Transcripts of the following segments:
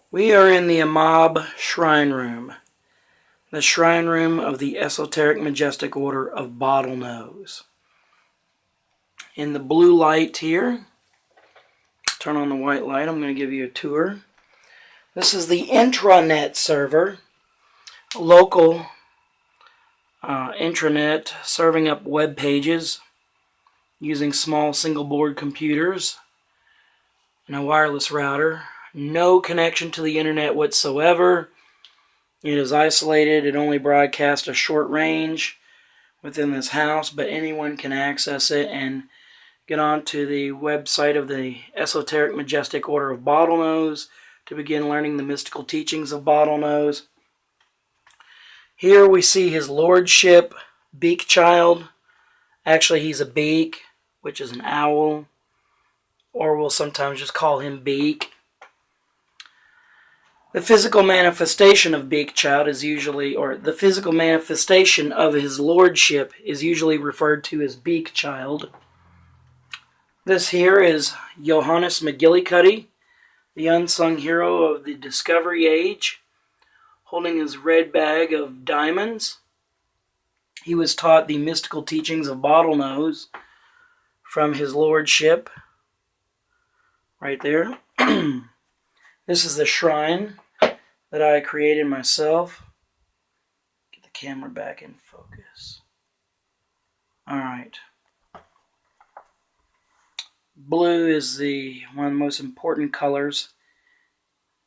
We are in the EMOB Shrine Room, the Shrine Room of the Esoteric Majestic Order of Bhatlnhos. In the blue light here, turn on the white light, I'm going to give you a tour. This is the intranet server, a local intranet serving up web pages using small single board computers and a wireless router. No connection to the internet whatsoever. It is isolated. It only broadcasts a short range within this house, but anyone can access it and get onto the website of the Esoteric Majestic Order of Bhatlnhos to begin learning the mystical teachings of Bhatlnhos. Here we see His Lordship Beekchild. Actually, he's a beak, which is an owl, or we'll sometimes just call him Beek. The physical manifestation of Beekchild is usually, or the physical manifestation of His Lordship is usually referred to as Beekchild. This here is Johannes MacGillycuddy, the unsung hero of the Discovery Age, holding his red bag of diamonds. He was taught the mystical teachings of Bhatlnhos from His Lordship, right there. This is the shrine that I created myself. Get the camera back in focus. Alright. Blue is one of the most important colors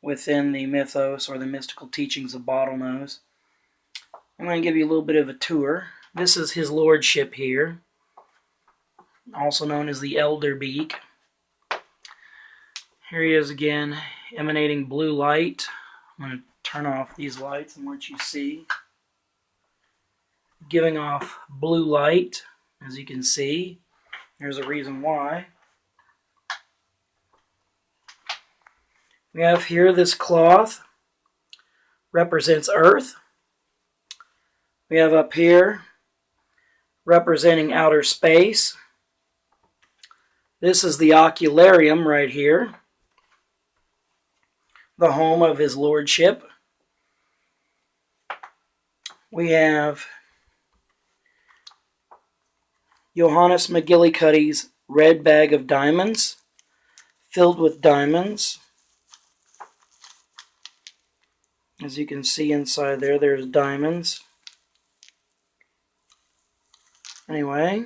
within the mythos or the mystical teachings of Bhatlnhos. I'm going to give you a little bit of a tour. This is His Lordship here, also known as the Elder Beak. Here he is again, emanating blue light. I'm going to turn off these lights and let you see. Giving off blue light, as you can see. There's a reason why. We have here this cloth, represents Earth. We have up here, representing outer space. This is the ocularium right here, the home of His Lordship. We have Johannes MacGillycuddy's red bag of diamonds, filled with diamonds. As you can see inside there, there's diamonds. Anyway,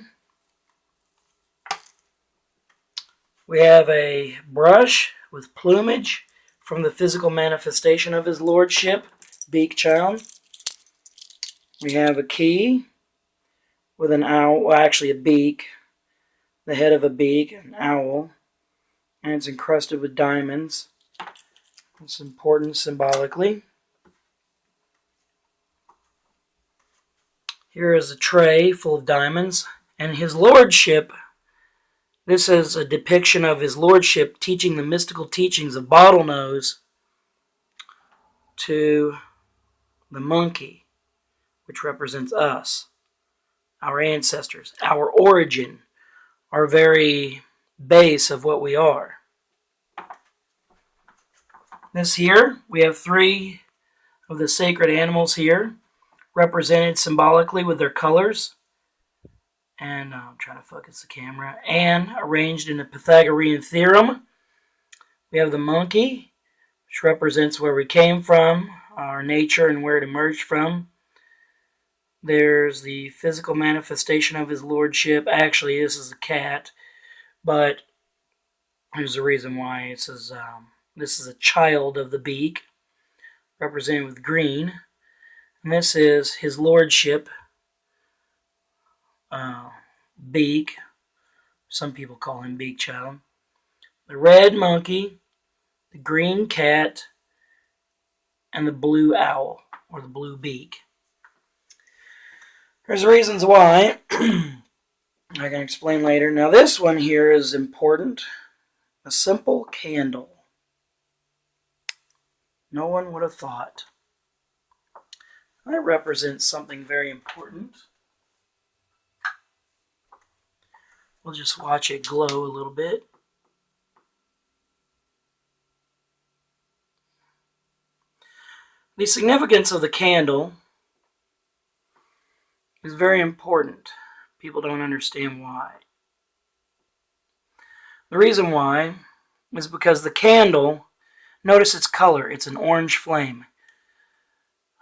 we have a brush with plumage from the physical manifestation of His Lordship, Beekchild. We have a key with an owl, well, actually a beak, the head of a beak, an owl, and it's encrusted with diamonds. It's important symbolically. Here is a tray full of diamonds, and His Lordship, this is a depiction of His Lordship teaching the mystical teachings of Bhatlnhos to the monkey, which represents us, our ancestors, our origin, our very base of what we are. This here, we have 3 of the sacred animals here, represented symbolically with their colors, and I'm trying to focus the camera, and arranged in a Pythagorean theorem. We have the monkey, which represents where we came from, our nature and where it emerged from. There's the physical manifestation of His Lordship. Actually, this is a cat, but there's a reason why. This is a child of the beak, represented with green. And this is His Lordship Beak. Some people call him Beekchild. The red monkey, the green cat, and the blue owl, or the blue beak. There's reasons why. I can explain later. Now this one here is important. A simple candle. No one would have thought. That represents something very important. We'll just watch it glow a little bit. The significance of the candle is very important. People don't understand why. The reason why is because the candle, notice its color, it's an orange flame.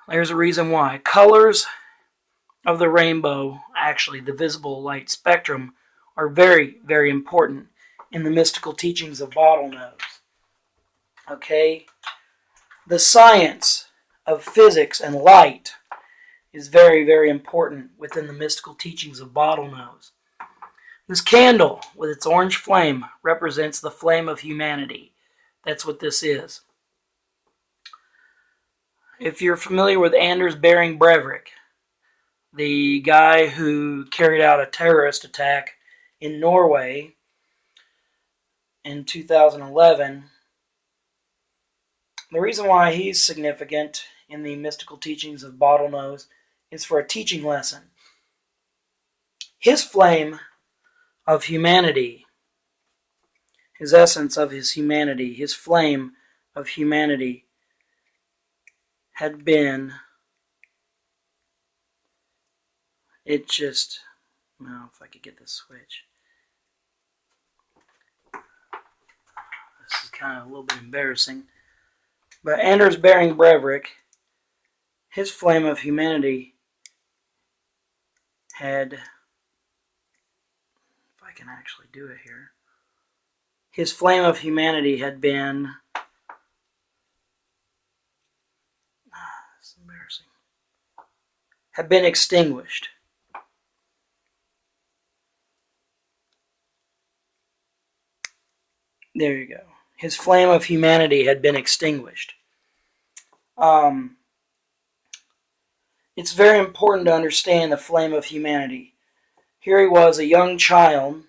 There's a reason why. Colors of the rainbow, actually the visible light spectrum, are very, very important in the mystical teachings of Bhatlnhos. Okay? The science of physics and light is very, very important within the mystical teachings of Bhatlnhos. This candle, with its orange flame, represents the flame of humanity. That's what this is. If you're familiar with Anders Behring Breivik, the guy who carried out a terrorist attack in Norway in 2011, the reason why he's significant in the mystical teachings of Bhatlnhos is for a teaching lesson. His flame of humanity, his essence of his humanity, his flame of humanity had been, if I could get this switch. This is kind of a little bit embarrassing. But Anders Behring Breivik, his flame of humanity had, if I can actually do it here, his flame of humanity had been, it's embarrassing, had been extinguished. There you go. His flame of humanity had been extinguished. It's very important to understand the flame of humanity. Here he was, a young child,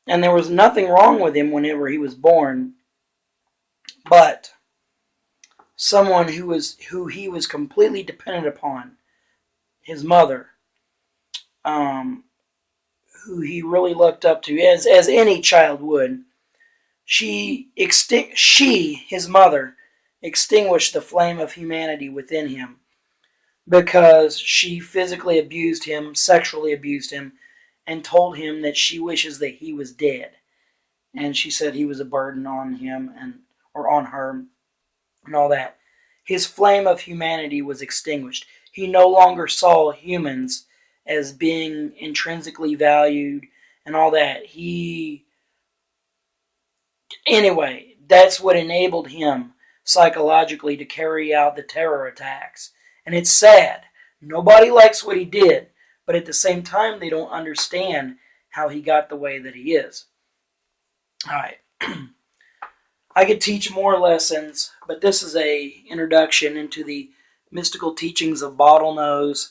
and there was nothing wrong with him whenever he was born, but someone who he was completely dependent upon, his mother, who he really looked up to, as any child would. His mother, extinguished the flame of humanity within him because she physically abused him, sexually abused him, and told him that she wishes that he was dead. And she said he was a burden on him or on her and all that. His flame of humanity was extinguished. He no longer saw humans as being intrinsically valued and all that. Anyway, that's what enabled him psychologically to carry out the terror attacks. And it's sad. Nobody likes what he did, but at the same time, they don't understand how he got the way that he is. All right. I could teach more lessons, but this is an introduction into the mystical teachings of Bhatlnhos.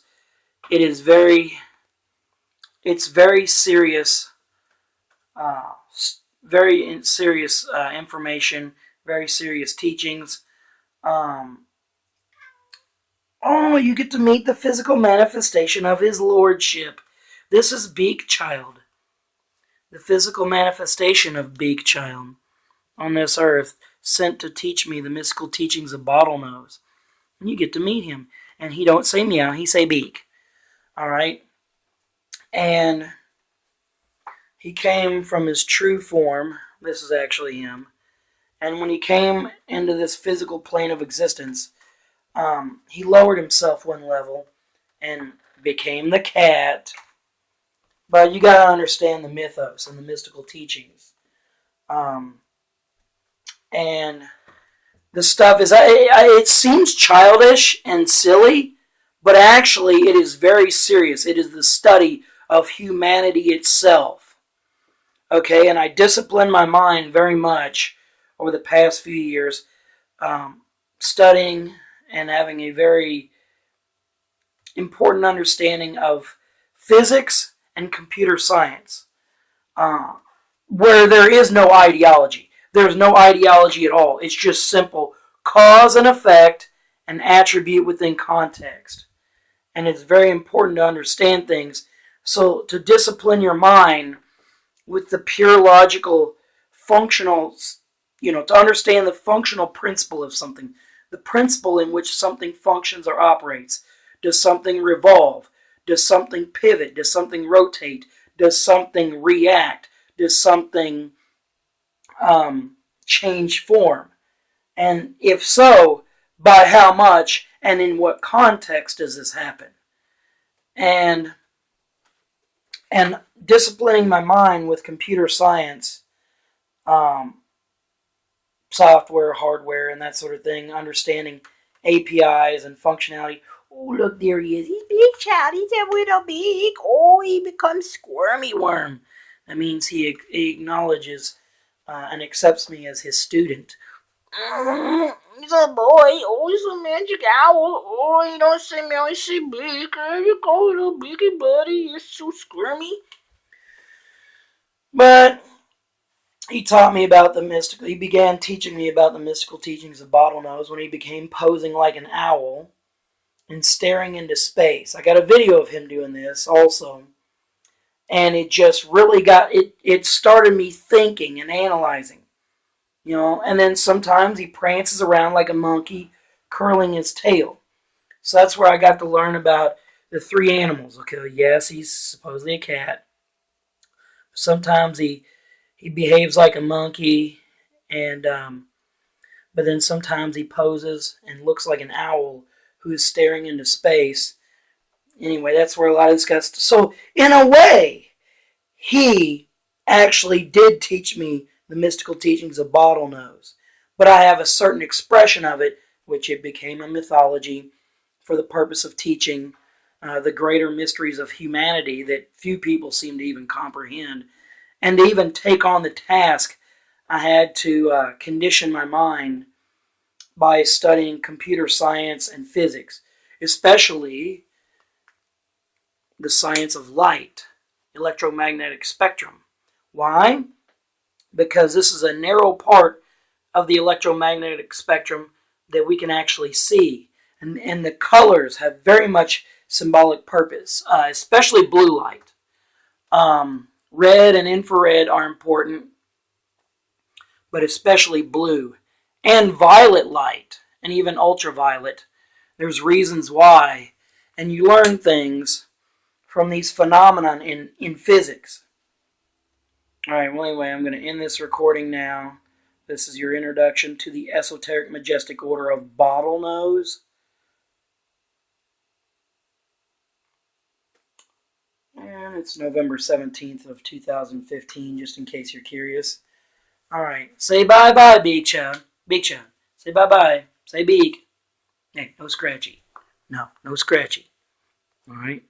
It's very serious. Very serious information, very serious teachings. You get to meet the physical manifestation of His Lordship. This is Beekchild, the physical manifestation of Beekchild on this earth, sent to teach me the mystical teachings of Bhatlnhos. And you get to meet him. And he don't say meow, he say beak. All right? And he came from his true form. This is actually him. And when he came into this physical plane of existence, he lowered himself one level and became the cat. But you got to understand the mythos and the mystical teachings. And the stuff is, it seems childish and silly, but actually it is very serious. It is the study of humanity itself. Okay, and I disciplined my mind very much over the past few years, studying and having a very important understanding of physics and computer science, where there is no ideology. There's no ideology at all. It's just simple cause and effect and attribute within context. And it's very important to understand things. So to discipline your mind with the pure logical functional, to understand the functional principle of something, the principle in which something functions or operates. Does something revolve? Does something pivot? Does something rotate? Does something react? Does something change form? And if so, by how much and in what context does this happen? And disciplining my mind with computer science, software, hardware, and that sort of thing, understanding APIs and functionality. Oh, look, there he is. He's Beekchild. He's a little big. Oh, he becomes squirmy worm. That means he acknowledges and accepts me as his student. He's a boy. Oh, he's a magic owl. Oh, you don't say me, I say big. There you go, little biggie buddy. You're so squirmy. But he taught me about the mystical. He began teaching me about the mystical teachings of Bhatlnhos when he became posing like an owl and staring into space. I got a video of him doing this also. And it just really it started me thinking and analyzing. You know, and then sometimes he prances around like a monkey, curling his tail. So that's where I got to learn about the three animals. Okay, yes, he's supposedly a cat. Sometimes he behaves like a monkey, and but then sometimes he poses and looks like an owl who is staring into space. Anyway, that's where a lot of this got. So in a way, he actually did teach me the mystical teachings of Bhatlnhos, but I have a certain expression of it, which it became a mythology for the purpose of teaching the greater mysteries of humanity that few people seem to even comprehend. And to even take on the task, I had to condition my mind by studying computer science and physics, especially the science of light, electromagnetic spectrum. Why? Because this is a narrow part of the electromagnetic spectrum that we can actually see. And the colors have very much symbolic purpose, especially blue light. Red and infrared are important, but especially blue. And violet light, and even ultraviolet. There's reasons why. And you learn things from these phenomena in physics. Alright, well anyway, I'm going to end this recording now. This is your introduction to the Esoteric Majestic Order of Bhatlnhos. And it's November 17th of 2015, just in case you're curious. Alright, say bye-bye, Beekchild. Beekchild, say bye-bye. Say Beek. Hey, no scratchy. No scratchy. Alright.